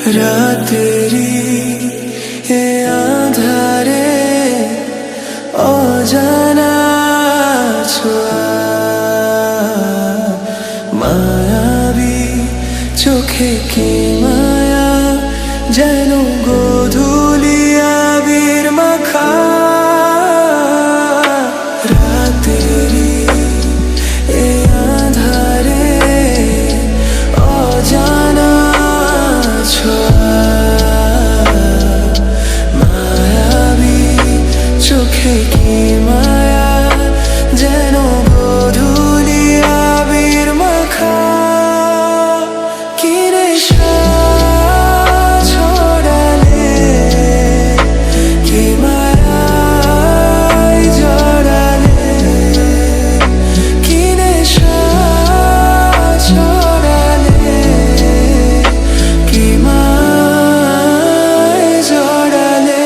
রাতেরি এ আধারে অজানা ছোঁয়া, মায়াবী চোখে কি মায়া, যেন গোধূলি আবির মাখা। রাতেরি এ আধারে অজানা ছোঁয়া, মায়াবী চোখে কি মায়া, যেন গোধূলি আবির মাখা। কি নেশা ছড়ালে, কি মায়ায় জড়ালে, কি নেশা ছড়ালে, কি মায়ায় জড়ালে।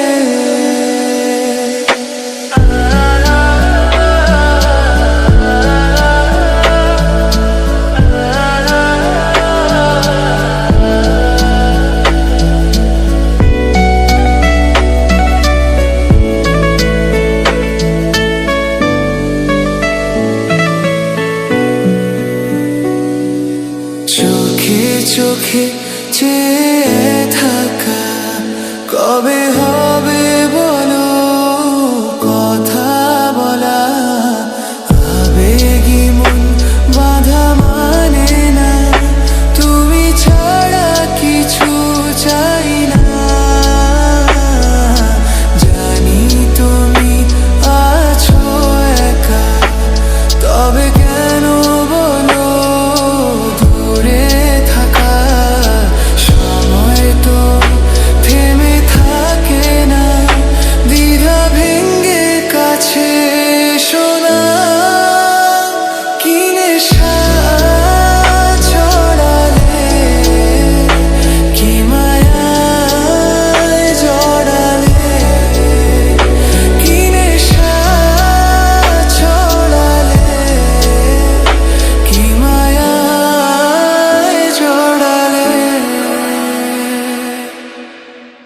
চোখে চোখে চেয়ে